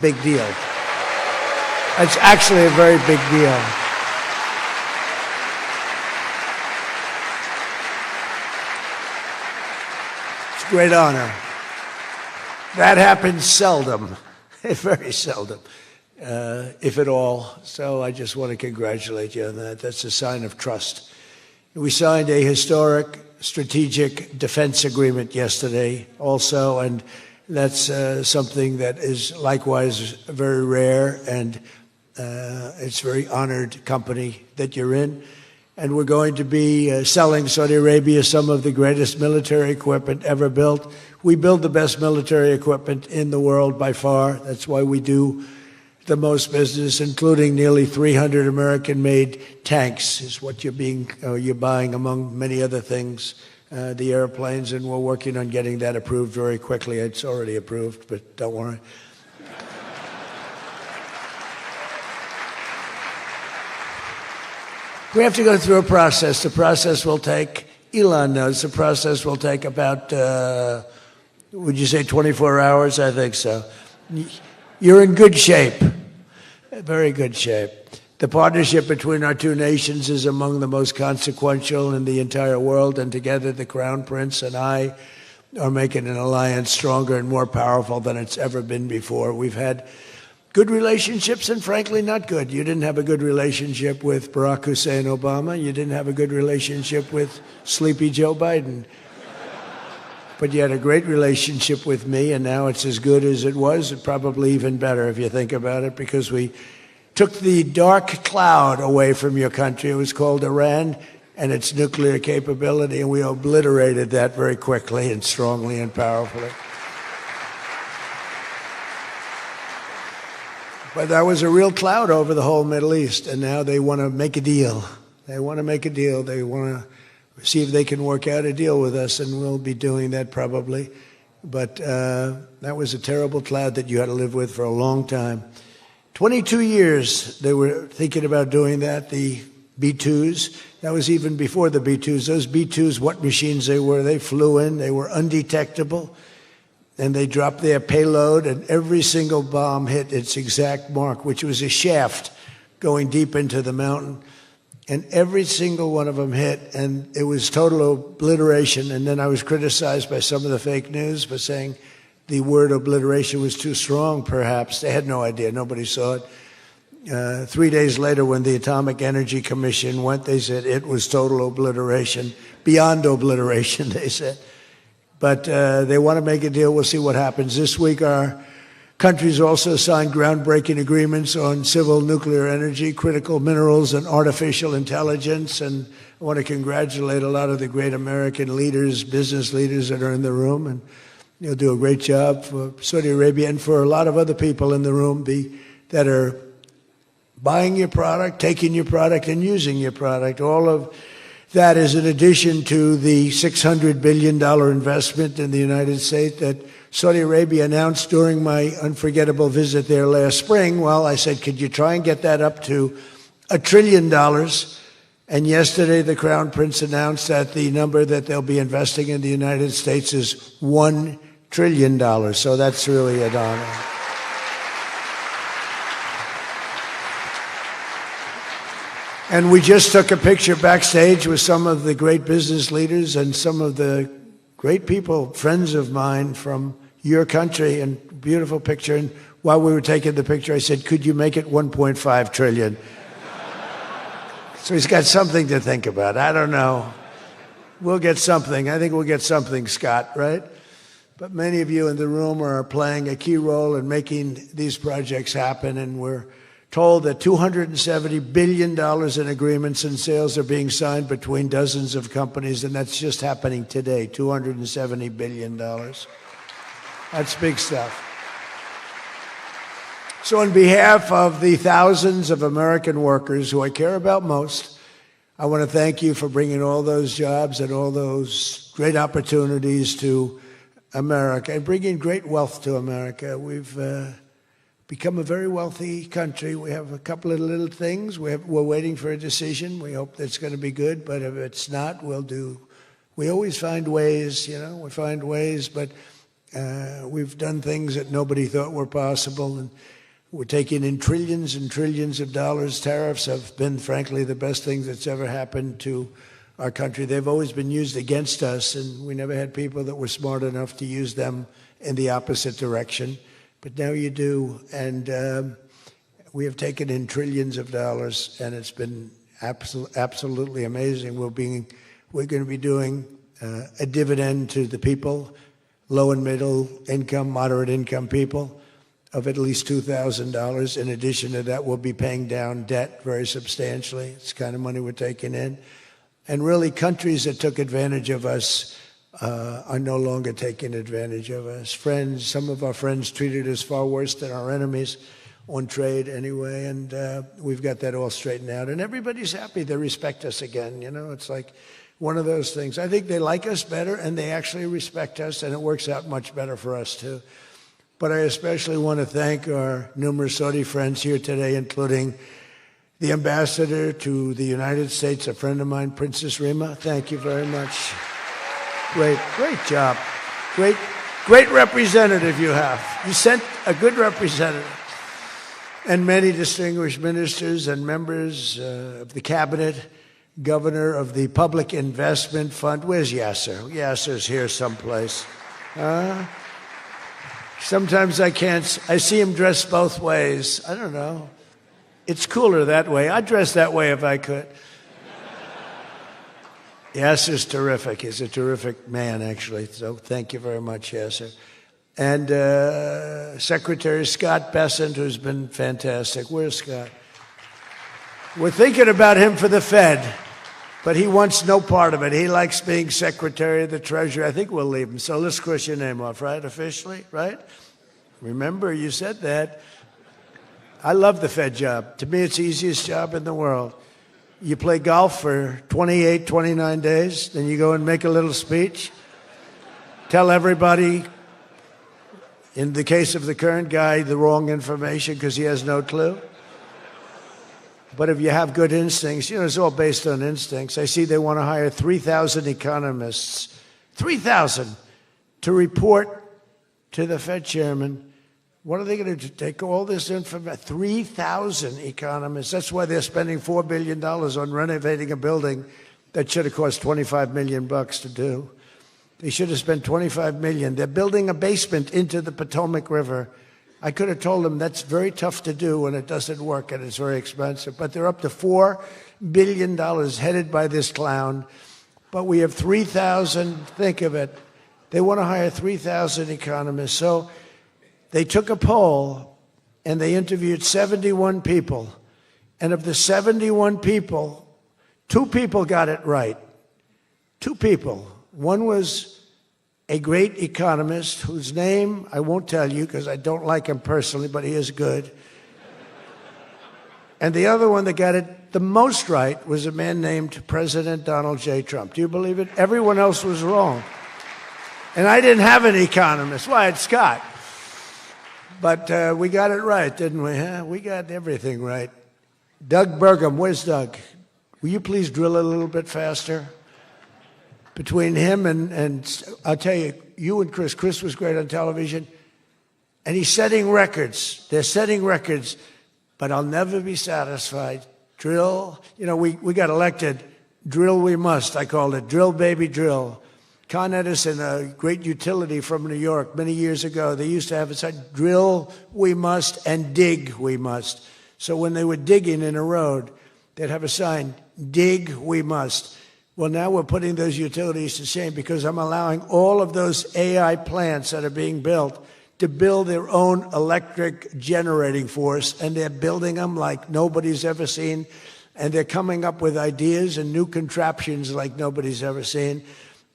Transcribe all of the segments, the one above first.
Big deal. It's actually a very big deal. It's a great honor. That happens seldom, very seldom, if at all. So I just want to congratulate you on that. That's a sign of trust. We signed a historic strategic defense agreement yesterday also, and that's something that is likewise very rare, and it's a very honored company that you're in. And we're going to be selling Saudi Arabia some of the greatest military equipment ever built. We build the best military equipment in the world by far. That's why we do the most business, including nearly 300 American-made tanks is what you're buying, among many other things, the airplanes, and we're working on getting that approved very quickly. It's already approved, but don't worry. We have to go through a process. The process will take, Elon knows, the process will take about, would you say 24 hours? I think so. You're in good shape, very good shape. The partnership between our two nations is among the most consequential in the entire world, and together the Crown Prince and I are making an alliance stronger and more powerful than it's ever been before. We've had good relationships and frankly not good. You didn't have a good relationship with Barack Hussein Obama. You didn't have a good relationship with Sleepy Joe Biden. But you had a great relationship with me, and now it's as good as it was, and probably even better if you think about it, because we took the dark cloud away from your country. It was called Iran and its nuclear capability, and we obliterated that very quickly and strongly and powerfully. But that was a real cloud over the whole Middle East, and now they want to make a deal. They want to make a deal. They want to see if they can work out a deal with us, and we'll be doing that probably. But that was a terrible cloud that you had to live with for a long time. 22 years they were thinking about doing that, the B-2s. That was even before the B-2s. Those B-2s, what machines they were, they flew in, they were undetectable, and they dropped their payload, and every single bomb hit its exact mark, which was a shaft going deep into the mountain. And every single one of them hit, and it was total obliteration. And then I was criticized by some of the fake news for saying the word obliteration was too strong, perhaps. They had no idea. Nobody saw it. 3 days later, when the Atomic Energy Commission went, they said it was total obliteration, beyond obliteration, they said. But they want to make a deal. We'll see what happens. This week, our countries also signed groundbreaking agreements on civil nuclear energy, critical minerals, and artificial intelligence. And I want to congratulate a lot of the great American leaders, business leaders that are in the room. And you'll do a great job for Saudi Arabia and for a lot of other people in the room that are buying your product, taking your product, and using your product. All of that is in addition to the $600 billion investment in the United States that Saudi Arabia announced during my unforgettable visit there last spring. Well, I said, could you try and get that up to $1 trillion? And yesterday, the Crown Prince announced that the number that they'll be investing in the United States is $1 trillion. So that's really an honor. And we just took a picture backstage with some of the great business leaders and some of the great people, friends of mine from your country, and beautiful picture. And while we were taking the picture, I said, could you make it 1.5 trillion? So he's got something to think about. I don't know. We'll get something. I think we'll get something, Scott, right? But many of you in the room are playing a key role in making these projects happen, and we're told that $270 billion in agreements and sales are being signed between dozens of companies, and that's just happening today, $270 billion. That's big stuff. So on behalf of the thousands of American workers who I care about most, I want to thank you for bringing all those jobs and all those great opportunities to America and bringing great wealth to America. We've become a very wealthy country. We have a couple of little things. We're waiting for a decision. We hope that's going to be good, but if it's not, we always find ways, we find ways, but We've done things that nobody thought were possible, and we're taking in trillions and trillions of dollars. Tariffs have been, frankly, the best thing that's ever happened to our country. They've always been used against us, and we never had people that were smart enough to use them in the opposite direction. But now you do, and we have taken in trillions of dollars, and it's been absolutely amazing. We're going to be doing a dividend to the people, low and middle income, moderate income people, of at least $2,000. In addition to that, we'll be paying down debt very substantially. It's the kind of money we're taking in. And really, countries that took advantage of us are no longer taking advantage of us. Some of our friends treated us far worse than our enemies on trade anyway, and we've got that all straightened out. And everybody's happy. They respect us again. You know, it's like one of those things. I think they like us better, and they actually respect us, and it works out much better for us, too. But I especially want to thank our numerous Saudi friends here today, including the ambassador to the United States, a friend of mine, Princess Rima. Thank you very much. Great job. Great representative you have. You sent a good representative. And many distinguished ministers and members of the cabinet, governor of the Public Investment Fund. Where's Yasser? Yasser's here someplace. Sometimes I see him dressed both ways. I don't know. It's cooler that way. I'd dress that way if I could. Yasser's terrific. He's a terrific man, actually. So thank you very much, Yasser. And Secretary Scott Bessent, who's been fantastic. Where's Scott? We're thinking about him for the Fed, but he wants no part of it. He likes being Secretary of the Treasury. I think we'll leave him. So let's cross your name off, right? Officially, right? Remember, you said that. I love the Fed job. To me, it's the easiest job in the world. You play golf for 28, 29 days, then you go and make a little speech, tell everybody, in the case of the current guy, the wrong information because he has no clue. But if you have good instincts, you know, it's all based on instincts. I see they want to hire 3,000 economists, 3,000, to report to the Fed chairman. What are they going to do? Take all this information? 3,000 economists. That's why they're spending $4 billion on renovating a building that should have cost $25 million to do. They should have spent $25 million. They're building a basement into the Potomac River. I could have told them that's very tough to do and it doesn't work and it's very expensive. But they're up to $4 billion headed by this clown. But we have 3,000, think of it. They want to hire 3,000 economists. So they took a poll and they interviewed 71 people. And of the 71 people, 2 people got it right. 2 people. One was a great economist whose name I won't tell you because I don't like him personally, but he is good. And the other one that got it the most right was a man named President Donald J. Trump. Do you believe it? Everyone else was wrong. And I didn't have an economist. Why, it's Scott. But we got it right, didn't we? Huh? We got everything right. Doug Burgum, where's Doug? Will you please drill a little bit faster? Between him and I'll tell you, you and Chris was great on television, and he's setting records. They're setting records, but I'll never be satisfied. Drill, you know, we got elected. Drill we must, I called it. Drill, baby, drill. Con Edison, a great utility from New York many years ago, they used to have a sign, drill we must and dig we must. So when they were digging in a road, they'd have a sign, dig we must. Well, now we're putting those utilities to shame because I'm allowing all of those AI plants that are being built to build their own electric generating force, and they're building them like nobody's ever seen, and they're coming up with ideas and new contraptions like nobody's ever seen.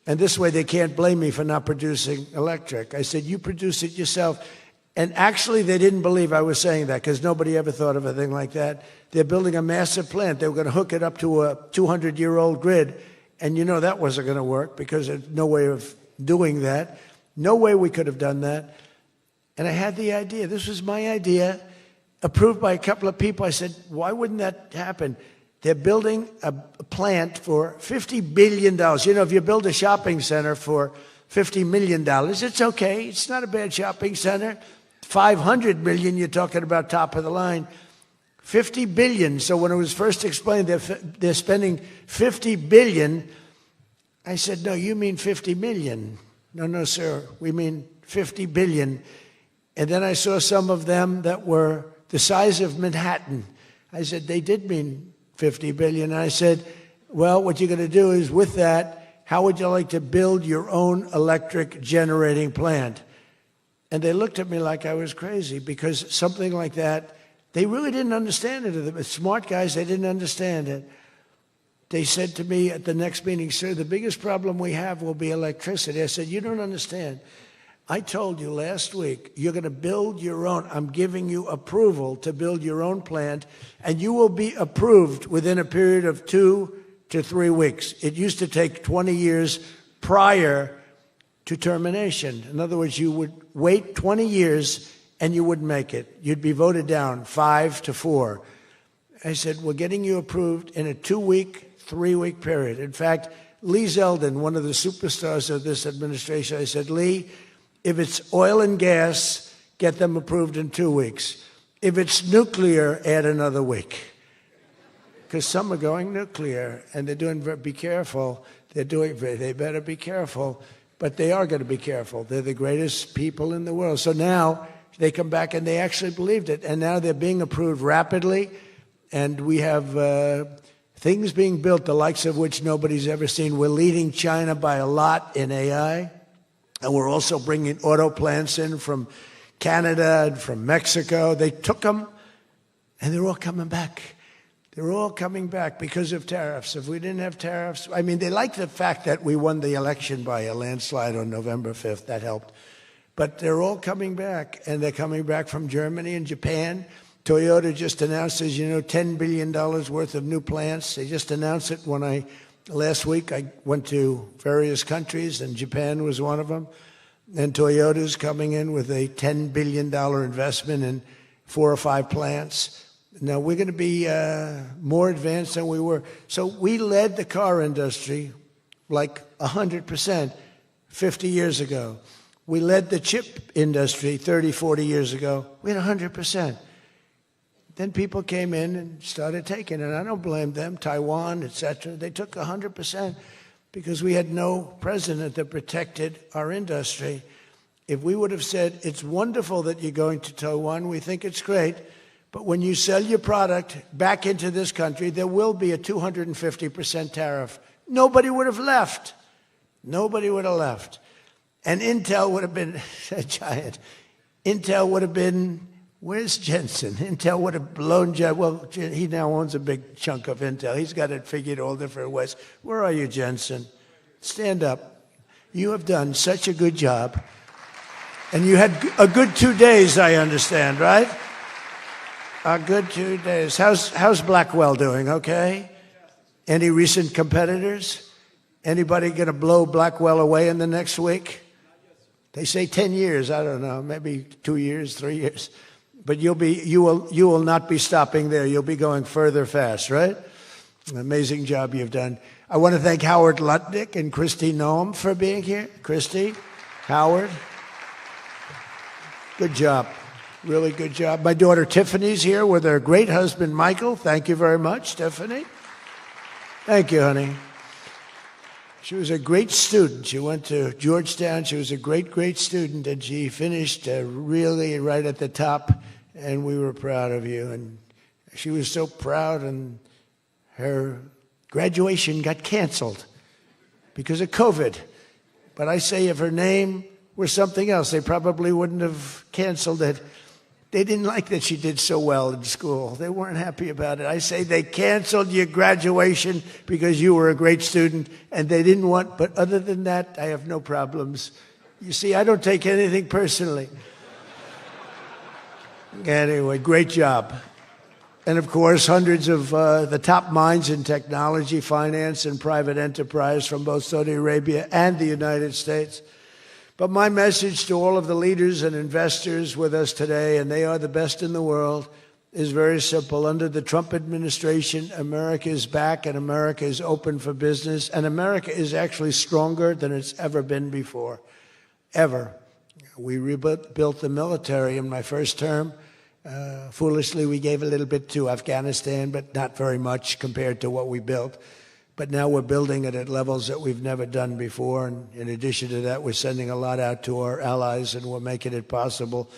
And this way they can't blame me for not producing electric. I said, you produce it yourself. And actually they didn't believe I was saying that because nobody ever thought of a thing like that. They're building a massive plant. They were going to hook it up to a 200-year-old grid. And you know that wasn't going to work because there's no way of doing that. No way we could have done that. And I had the idea. This was my idea, approved by a couple of people. I said, why wouldn't that happen? They're building a plant for $50 billion. You know, if you build a shopping center for $50 million. It's okay. It's not a bad shopping center. 500 million, you're talking about top of the line. 50 billion. So when it was first explained they're spending 50 billion, I said, no, you mean 50 million. No, sir, we mean 50 billion. And then I saw some of them that were the size of Manhattan. I said, they did mean 50 billion. And I said, well, what you're going to do is with that, how would you like to build your own electric generating plant? And they looked at me like I was crazy, because something like that, they really didn't understand it. The smart guys, they didn't understand it. They said to me at the next meeting, sir, the biggest problem we have will be electricity. I said, you don't understand. I told you last week, you're going to build your own. I'm giving you approval to build your own plant, and you will be approved within a period of 2 to 3 weeks. It used to take 20 years prior to termination. In other words, you would wait 20 years and you wouldn't make it. You'd be voted down 5 to 4. I said, we're getting you approved in a 2-week, 3-week period. In fact, Lee Zeldin, one of the superstars of this administration, I said, Lee, if it's oil and gas, get them approved in 2 weeks. If it's nuclear, add another week. Because some are going nuclear, and they're doing, be careful. They better be careful. But they are going to be careful. They're the greatest people in the world. So now they come back and they actually believed it. And now they're being approved rapidly. And we have things being built, the likes of which nobody's ever seen. We're leading China by a lot in AI. And we're also bringing auto plants in from Canada and from Mexico. They took them, and they're all coming back. They're all coming back because of tariffs. If we didn't have tariffs, I mean, they like the fact that we won the election by a landslide on November 5th. That helped. But they're all coming back, and they're coming back from Germany and Japan. Toyota just announced, as you know, $10 billion worth of new plants. They just announced it last week I went to various countries, and Japan was one of them. And Toyota's coming in with a $10 billion investment in 4 or 5 plants. Now, we're going to be more advanced than we were. So we led the car industry like 100% 50 years ago. We led the chip industry 30, 40 years ago. We had 100%. Then people came in and started taking it. I don't blame them, Taiwan, etc. They took 100% because we had no president that protected our industry. If we would have said, it's wonderful that you're going to Taiwan, we think it's great, but when you sell your product back into this country, there will be a 250% tariff. Nobody would have left. Nobody would have left. And Intel would have been a giant. Intel would have been, where's Jensen? Intel would have blown, well, he now owns a big chunk of Intel. He's got it figured all different ways. Where are you, Jensen? Stand up. You have done such a good job. And you had a good 2 days, I understand, right? A good 2 days. How's Blackwell doing, okay? Any recent competitors? Anybody going to blow Blackwell away in the next week? They say 10 years. I don't know, maybe 2 years, 3 years. But you will not be stopping there. You'll be going further fast, right? An amazing job you've done. I want to thank Howard Lutnick and Christy Noem for being here. Christy, Howard, good job. Really good job. My daughter Tiffany's here with her great husband, Michael. Thank you very much, Tiffany. Thank you, honey. She was a great student. She went to Georgetown. She was a great, great student, and she finished really right at the top, and we were proud of you. And she was so proud, and her graduation got canceled because of COVID. But I say if her name were something else, they probably wouldn't have canceled it. They didn't like that she did so well in school. They weren't happy about it. I say they canceled your graduation because you were a great student, and they didn't want, but other than that, I have no problems. You see, I don't take anything personally. Anyway, great job. And of course, hundreds of the top minds in technology, finance, and private enterprise from both Saudi Arabia and the United States. But my message to all of the leaders and investors with us today, and they are the best in the world, is very simple. Under the Trump administration, America is back and America is open for business. And America is actually stronger than it's ever been before, ever. We rebuilt the military in my first term. Foolishly, we gave a little bit to Afghanistan, but not very much compared to what we built. But now we're building it at levels that we've never done before. And in addition to that, we're sending a lot out to our allies, and we're making it possible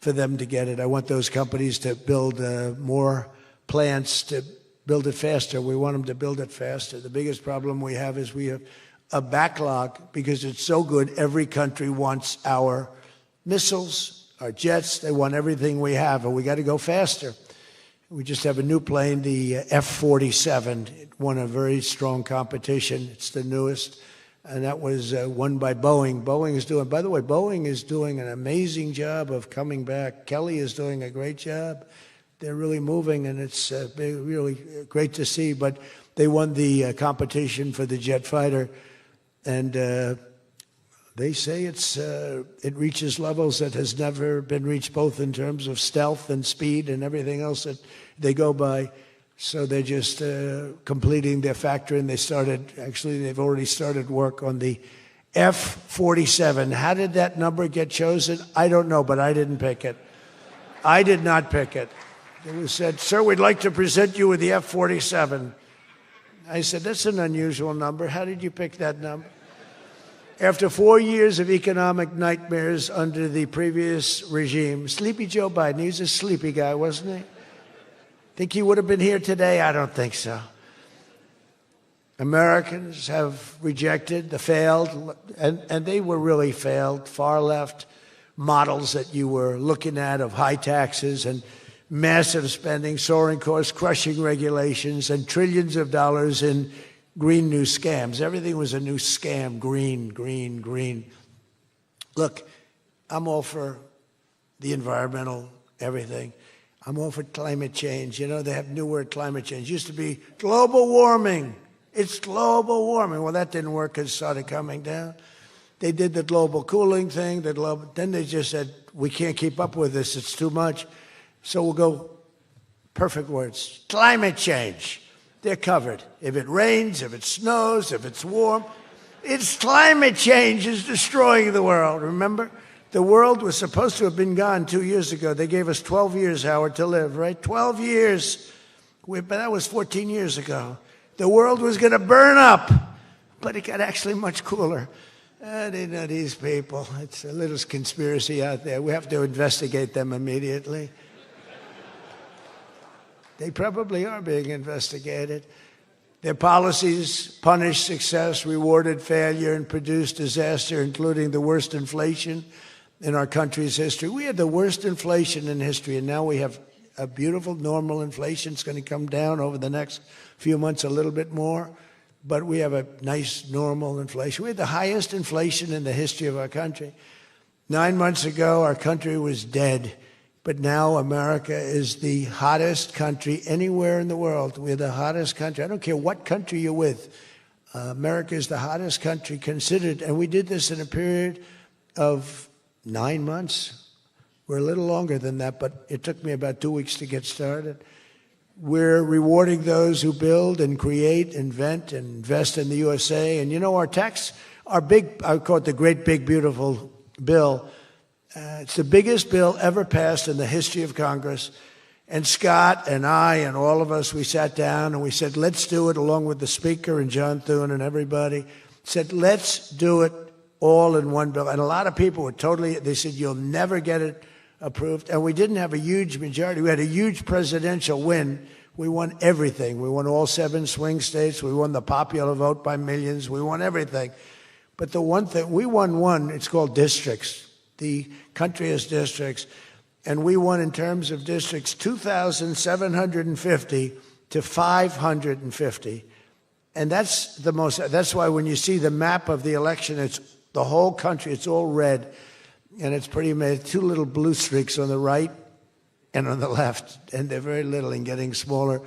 for them to get it. I want those companies to build more plants, to build it faster. We want them to build it faster. The biggest problem we have is we have a backlog because it's so good. Every country wants our missiles, our jets. They want everything we have, and we got to go faster. We just have a new plane, the F-47. It won a very strong competition. It's the newest. And that was won by Boeing. By the way, Boeing is doing an amazing job of coming back. Kelly is doing a great job. They're really moving, and it's really great to see. But they won the competition for the jet fighter, and they say it reaches levels that has never been reached, both in terms of stealth and speed and everything else that they go by. So they're just completing their factory, and they've already started work on the F-47. How did that number get chosen? I don't know, but I didn't pick it. I did not pick it. It was said, "Sir, we'd like to present you with the F-47. I said, "That's an unusual number. How did you pick that number?" After 4 years of economic nightmares under the previous regime, Sleepy Joe Biden, he was a sleepy guy, wasn't he? Think he would have been here today? I don't think so. Americans have rejected the failed, and they were really failed, far left models that you were looking at of high taxes and massive spending, soaring costs, crushing regulations, and trillions of dollars in green new scams. Everything was a new scam, green, green, green. Look, I'm all for the environmental everything. I'm all for climate change. You know, they have a new word, climate change. It used to be global warming. It's global warming. Well, that didn't work because it started coming down. They did the global cooling thing. Then they just said, we can't keep up with this. It's too much. So we'll go, perfect words, climate change. They're covered. If it rains, if it snows, if it's warm, it's climate change is destroying the world, remember? The world was supposed to have been gone 2 years ago. They gave us 12 years, Howard, to live, right? 12 years. But that was 14 years ago. The world was going to burn up, but it got actually much cooler. They know these people. It's a little conspiracy out there. We have to investigate them immediately. They probably are being investigated. Their policies punished success, rewarded failure, and produced disaster, including the worst inflation in our country's history. We had the worst inflation in history, and now we have a beautiful, normal inflation. It's going to come down over the next few months a little bit more, but we have a nice, normal inflation. We had the highest inflation in the history of our country. 9 months ago, our country was dead, but now America is the hottest country anywhere in the world. We're the hottest country. I don't care what country you're with. America is the hottest country considered, and we did this in a period of 9 months. We're a little longer than that, but it took me about 2 weeks to get started. We're rewarding those who build and create, invent, and invest in the USA. And you know, our big, I call it the great, big, beautiful bill. It's the biggest bill ever passed in the history of Congress. And Scott and I and all of us, we sat down and we said, let's do it, along with the Speaker and John Thune and everybody. Said, let's do it all in one bill. And a lot of people were they said, you'll never get it approved. And we didn't have a huge majority. We had a huge presidential win. We won everything. We won all 7 swing states. We won the popular vote by millions. We won everything. But the one thing, we won one, it's called districts. The country has districts. And we won, in terms of districts, 2,750 to 550. And that's why when you see the map of the election, it's the whole country, it's all red. And it's pretty amazing. 2 little blue streaks on the right and on the left. And they're very little and getting smaller.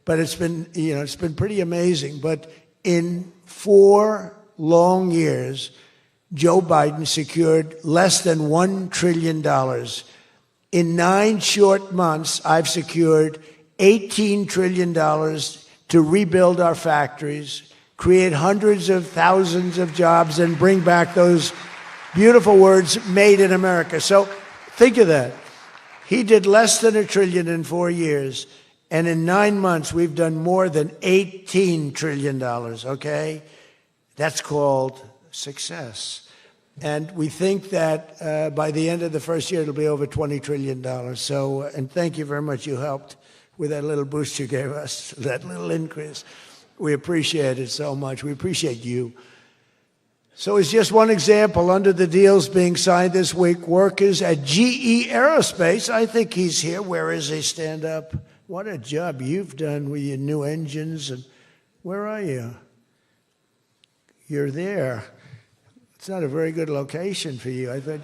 But it's been pretty amazing. But in 4 long years, Joe Biden secured less than $1 trillion In 9 short months, I've secured $18 trillion to rebuild our factories, create hundreds of thousands of jobs, and bring back those beautiful words, made in America. So think of that. He did less than $1 trillion in 4 years, and in 9 months, we've done more than $18 trillion, okay? That's called success. And we think that by the end of the first year, it'll be over $20 trillion. So, and thank you very much. You helped with that little boost you gave us, that little increase. We appreciate it so much. We appreciate you. So it's just one example. Under the deals being signed this week, workers at GE Aerospace, I think he's here. Where is he? Stand up. What a job you've done with your new engines. And where are you? You're there. It's not a very good location for you. I thought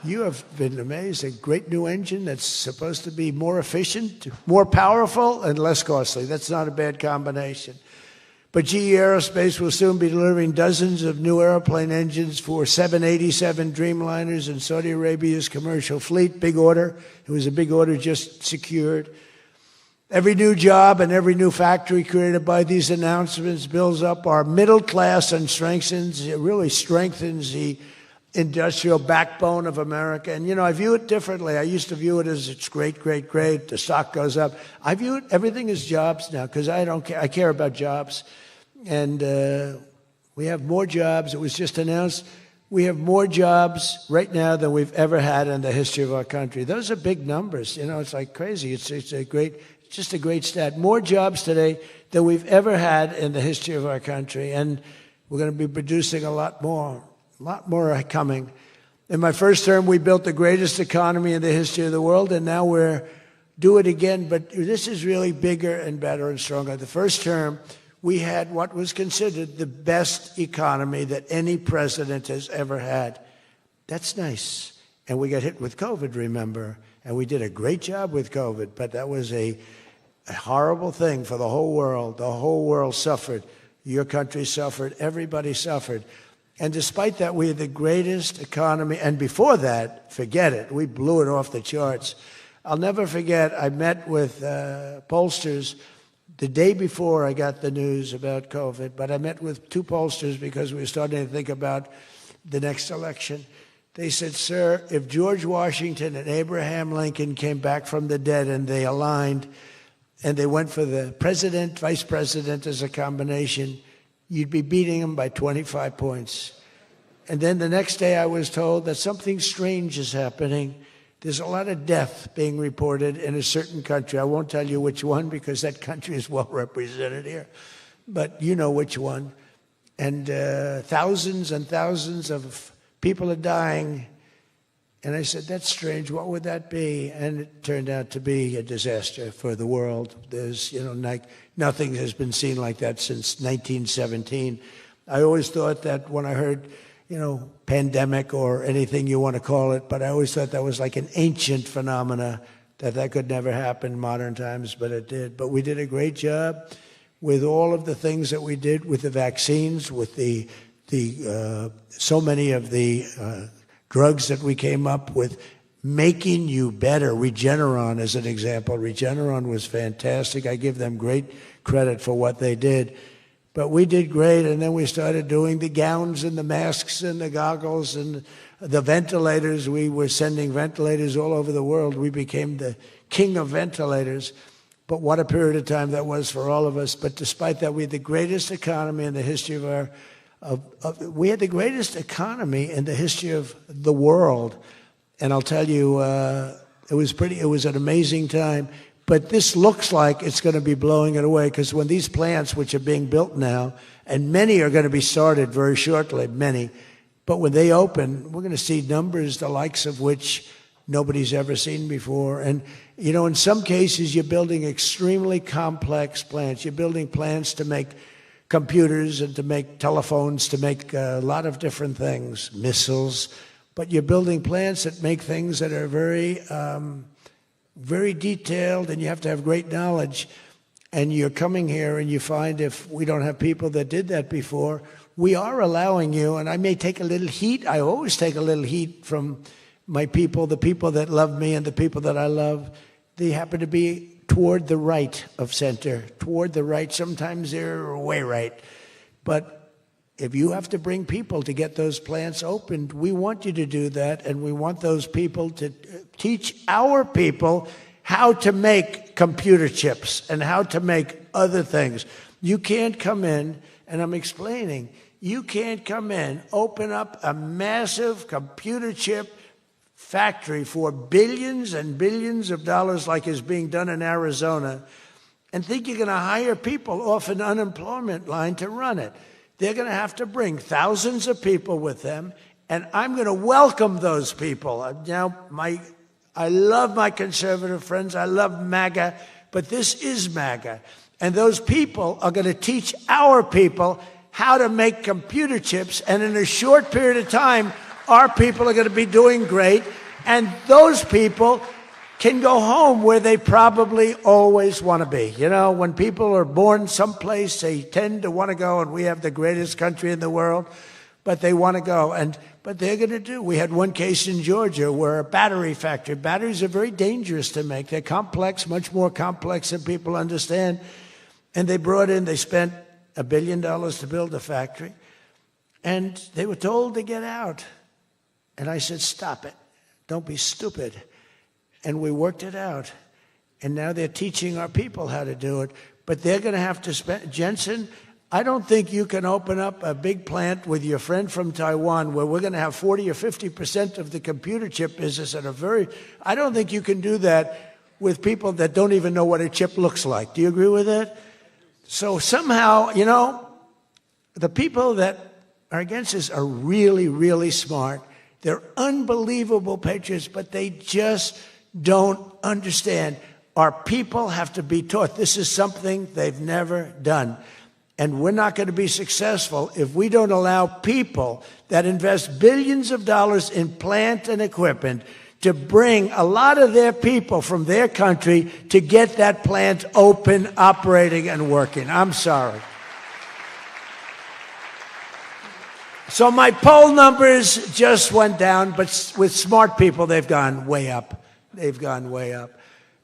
you have been amazing. Great new engine that's supposed to be more efficient, more powerful, and less costly. That's not a bad combination. But GE Aerospace will soon be delivering dozens of new airplane engines for 787 Dreamliners in Saudi Arabia's commercial fleet. Big order. It was a big order just secured. Every new job and every new factory created by these announcements builds up our middle class and really strengthens the industrial backbone of America. And, you know, I view it differently. I used to view it as it's great, great, great. The stock goes up. I view it, everything as jobs now because I don't care. I care about jobs. And we have more jobs. It was just announced. We have more jobs right now than we've ever had in the history of our country. Those are big numbers. You know, it's like crazy. It's just a great stat. More jobs today than we've ever had in the history of our country. And we're going to be producing a lot more are coming. In my first term, we built the greatest economy in the history of the world, and now we're do it again. But this is really bigger and better and stronger. The first term, we had what was considered the best economy that any president has ever had. That's nice. And we got hit with COVID, remember? And we did a great job with COVID, but that was a horrible thing for the whole world. The whole world suffered. Your country suffered. Everybody suffered. And despite that, we had the greatest economy. And before that, forget it. We blew it off the charts. I'll never forget, I met with pollsters the day before I got the news about COVID, but I met with 2 pollsters because we were starting to think about the next election. They said, sir, if George Washington and Abraham Lincoln came back from the dead and they aligned and they went for the president, vice president as a combination, you'd be beating them by 25 points. And then the next day I was told that something strange is happening. There's a lot of death being reported in a certain country. I won't tell you which one because that country is well represented here. But you know which one. And thousands and thousands of people are dying. And I said, that's strange. What would that be? And it turned out to be a disaster for the world. There's, you know, nothing has been seen like that since 1917. I always thought that when I heard, you know, pandemic or anything you want to call it, but I always thought that was like an ancient phenomena, that could never happen in modern times, but it did. But we did a great job with all of the things that we did with the vaccines, with so many of the drugs that we came up with, making you better. Regeneron, as an example. Regeneron was fantastic. I give them great credit for what they did. But we did great, and then we started doing the gowns and the masks and the goggles and the ventilators. We were sending ventilators all over the world. We became the king of ventilators. But what a period of time that was for all of us. But despite that, we had the greatest economy in the history of our we had the greatest economy in the history of the world. And I'll tell you, it was an amazing time. But this looks like it's going to be blowing it away, because when these plants, which are being built now, and many are going to be started very shortly, many, but when they open, we're going to see numbers the likes of which nobody's ever seen before. And, you know, in some cases, you're building extremely complex plants. You're building plants to make computers and to make telephones, to make a lot of different things, missiles. But you're building plants that make things that are very, very detailed, and you have to have great knowledge. And you're coming here and you find, if we don't have people that did that before, we are allowing you, and I may take a little heat. I always take a little heat from my people, the people that love me and the people that I love, they happen to be toward the right of center, toward the right. Sometimes they're way right. But if you have to bring people to get those plants opened, we want you to do that, and we want those people to teach our people how to make computer chips and how to make other things. You can't come in, and I'm explaining, you can't come in, open up a massive computer chip factory for billions and billions of dollars like is being done in Arizona and think you're going to hire people off an unemployment line to run it. They're going to have to bring thousands of people with them, and I'm going to welcome those people. I love my conservative friends. I love MAGA, but this is MAGA. And those people are going to teach our people how to make computer chips, and in a short period of time, our people are going to be doing great, and those people can go home where they probably always want to be. You know, when people are born someplace, they tend to want to go, and we have the greatest country in the world, but they want to go. But they're going to do. We had one case in Georgia where a battery factory, batteries are very dangerous to make. They're complex, much more complex than people understand. And they spent $1 billion to build a factory, and they were told to get out. And I said, stop it. Don't be stupid. And we worked it out. And now they're teaching our people how to do it. But they're going to have to spend, Jensen, I don't think you can open up a big plant with your friend from Taiwan where we're going to have 40 or 50% of the computer chip business I don't think you can do that with people that don't even know what a chip looks like. Do you agree with that? So somehow, you know, the people that are against this are really, really smart. They're unbelievable patriots, but they just don't understand. Our people have to be taught. This is something they've never done. And we're not going to be successful if we don't allow people that invest billions of dollars in plant and equipment to bring a lot of their people from their country to get that plant open, operating, and working. I'm sorry. So my poll numbers just went down, but with smart people, they've gone way up. They've gone way up.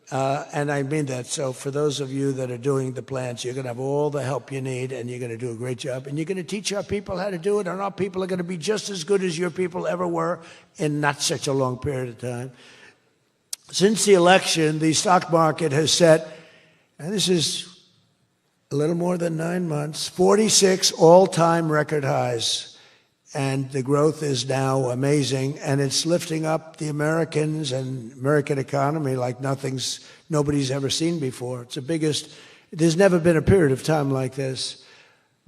And I mean that. So for those of you that are doing the plants, you're going to have all the help you need, and you're going to do a great job. And you're going to teach our people how to do it, and our people are going to be just as good as your people ever were in not such a long period of time. Since the election, the stock market has set, and this is a little more than 9 months, 46 all-time record highs. And the growth is now amazing, and it's lifting up the Americans and American economy like nobody's ever seen before. It's the biggest. There's never been a period of time like this.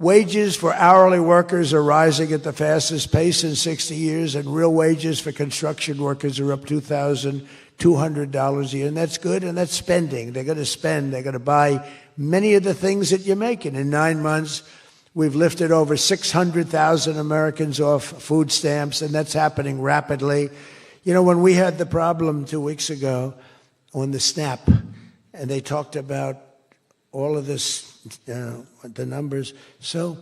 Wages for hourly workers are rising at the fastest pace in 60 years, and real wages for construction workers are up $2,200 a year, and that's good, and that's spending. They're going to spend. They're going to buy many of the things that you're making. In 9 months, we've lifted over 600,000 Americans off food stamps, and that's happening rapidly. You know, when we had the problem 2 weeks ago on the SNAP, and they talked about all of this, the numbers. So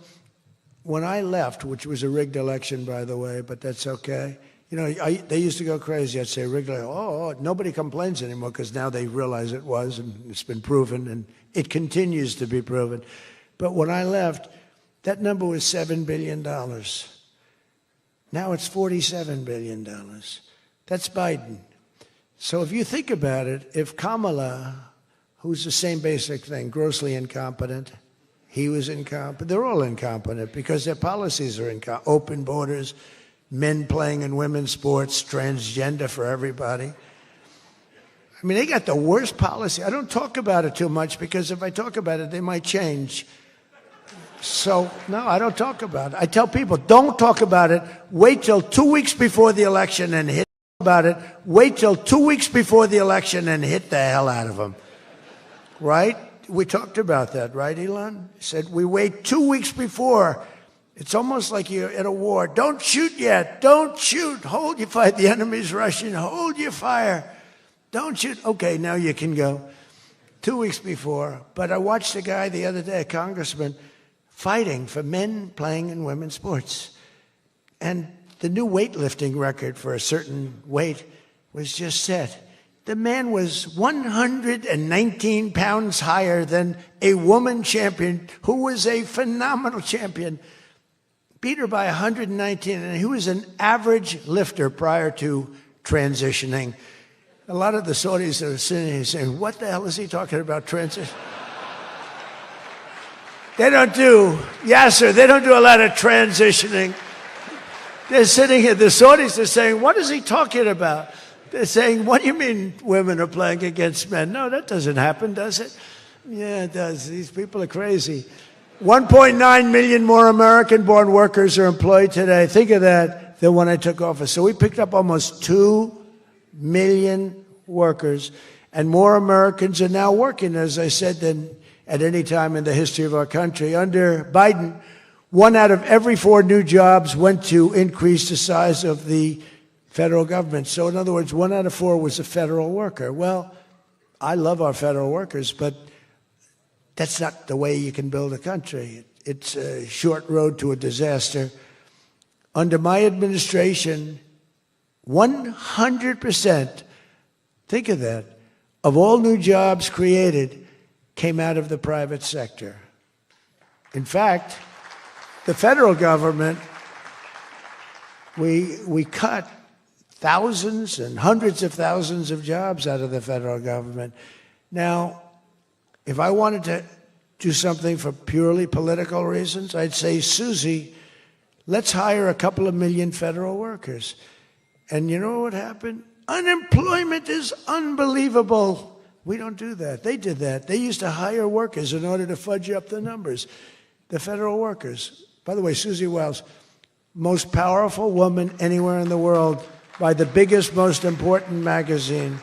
when I left, which was a rigged election, by the way, but that's okay. You know, they used to go crazy. I'd say rigged election. Oh, nobody complains anymore because now they realize it was, and it's been proven, and it continues to be proven. But when I left, that number was $7 billion. Now it's $47 billion. That's Biden. So if you think about it, if Kamala, who's the same basic thing, grossly incompetent, he was incompetent, they're all incompetent because their policies are incompetent. Open borders, men playing in women's sports, transgender for everybody. I mean, they got the worst policy. I don't talk about it too much because if I talk about it, they might change. So, no, I don't talk about it. I tell people, don't talk about it. Wait till 2 weeks before the election and hit about it. Wait till 2 weeks before the election and hit the hell out of them. Right? We talked about that, right, Elon? He said, we wait 2 weeks before. It's almost like you're at a war. Don't shoot yet. Don't shoot. Hold your fire. The enemy's rushing. Hold your fire. Don't shoot. Okay, now you can go. 2 weeks before. But I watched a guy the other day, a congressman, fighting for men playing in women's sports. And the new weightlifting record for a certain weight was just set. The man was 119 pounds higher than a woman champion who was a phenomenal champion. Beat her by 119, and he was an average lifter prior to transitioning. A lot of the Saudis are sitting here saying, what the hell is he talking about, transition? They don't do, Yasser, they don't do a lot of transitioning. They're sitting here, the Saudis are saying, what is he talking about? They're saying, what do you mean women are playing against men? No, that doesn't happen, does it? Yeah, it does. These people are crazy. 1.9 million more American-born workers are employed today. Think of that, than when I took office. So we picked up almost 2 million workers, and more Americans are now working, as I said, than at any time in the history of our country. Under Biden, 1 out of every 4 new jobs went to increase the size of the federal government. So in other words, 1 out of 4 was a federal worker. Well, I love our federal workers, but that's not the way you can build a country. It's a short road to a disaster. Under my administration, 100%, think of that, of all new jobs created came out of the private sector. In fact, the federal government, we cut thousands and hundreds of thousands of jobs out of the federal government. Now, if I wanted to do something for purely political reasons, I'd say, Susie, let's hire a couple of million federal workers. And you know what happened? Unemployment is unbelievable. We don't do that. They did that. They used to hire workers in order to fudge up the numbers. The federal workers. By the way, Susie Wiles, most powerful woman anywhere in the world by the biggest, most important magazine.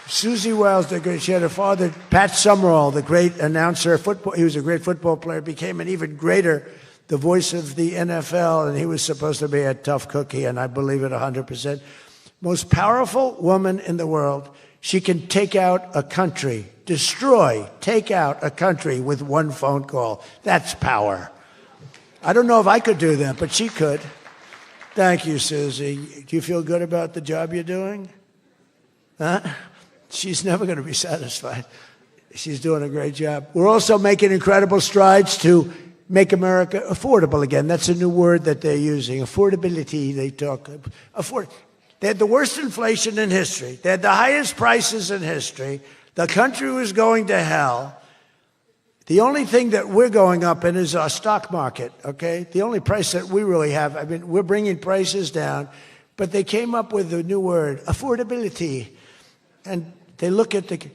Susie Wiles, she had a father, Pat Summerall, the great announcer, football. He was a great football player, became an even greater, the voice of the NFL, and he was supposed to be a tough cookie, and I believe it 100%. Most powerful woman in the world. She can take out a country, take out a country with 1 phone call. That's power. I don't know if I could do that, but she could. Thank you, Susie. Do you feel good about the job you're doing? Huh? She's never going to be satisfied. She's doing a great job. We're also making incredible strides to make America affordable again. That's a new word that they're using. Affordability, they talk. They had the worst inflation in history. They had the highest prices in history. The country was going to hell. The only thing that we're going up in is our stock market, okay? The only price that we really have, I mean, we're bringing prices down, but they came up with a new word, affordability. And they look at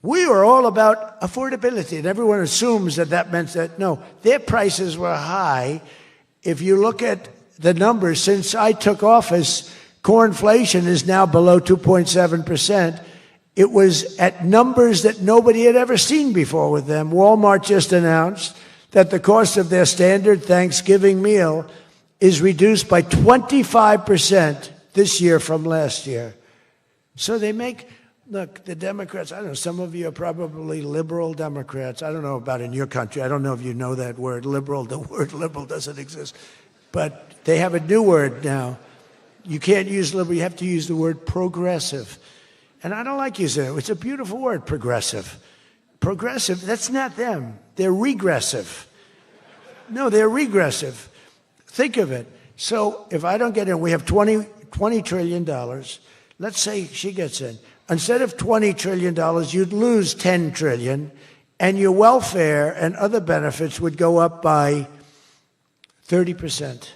we were all about affordability, and everyone assumes that that meant that, no, their prices were high. If you look at the numbers, since I took office, core inflation is now below 2.7%. It was at numbers that nobody had ever seen before with them. Walmart just announced that the cost of their standard Thanksgiving meal is reduced by 25% this year from last year. So they make, look, the Democrats, I don't know, some of you are probably liberal Democrats. I don't know about in your country. I don't know if you know that word, liberal. The word liberal doesn't exist. But they have a new word now. You can't use liberal, you have to use the word progressive. And I don't like using it. It's a beautiful word, progressive. Progressive, that's not them. They're regressive. No, they're regressive. Think of it. So if I don't get in, we have $20 trillion. Let's say she gets in. Instead of $20 trillion, you'd lose $10 trillion, and your welfare and other benefits would go up by 30%.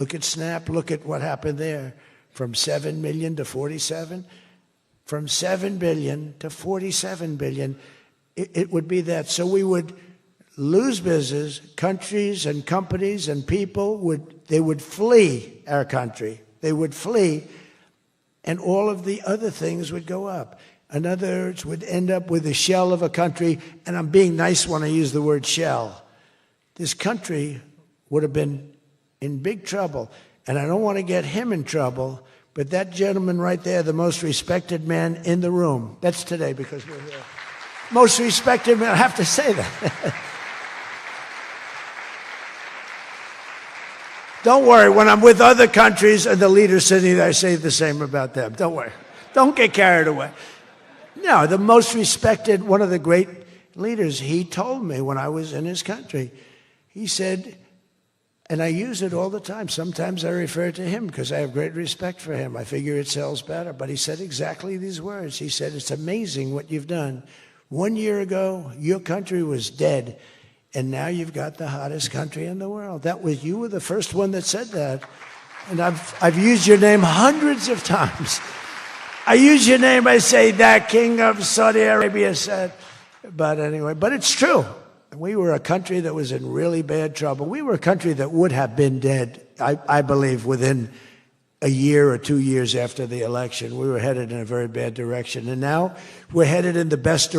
Look at SNAP. Look at what happened there. From 7 million to 47. From 7 billion to 47 billion. It would be that. So we would lose business. Countries and companies and people would flee our country. They would flee, and all of the other things would go up. In other words, would end up with a shell of a country, and I'm being nice when I use the word shell. This country would have been in big trouble, and I don't want to get him in trouble, but that gentleman right there, the most respected man in the room, that's today because we're here. Most respected man, I have to say that. Don't worry. When I'm with other countries and the leaders sitting there, I say the same about them. Don't worry. Don't get carried away. No, the most respected, one of the great leaders, he told me when I was in his country, he said, and I use it all the time. Sometimes I refer to him because I have great respect for him. I figure it sells better. But he said exactly these words. He said, it's amazing what you've done. 1 year ago, your country was dead. And now you've got the hottest country in the world. You were the first one that said that. And I've used your name hundreds of times. I use your name, I say, that king of Saudi Arabia said. But anyway, but it's true. We were a country that was in really bad trouble. We were a country that would have been dead, I believe, within a year or 2 years after the election. We were headed in a very bad direction. And now we're headed in the best direction.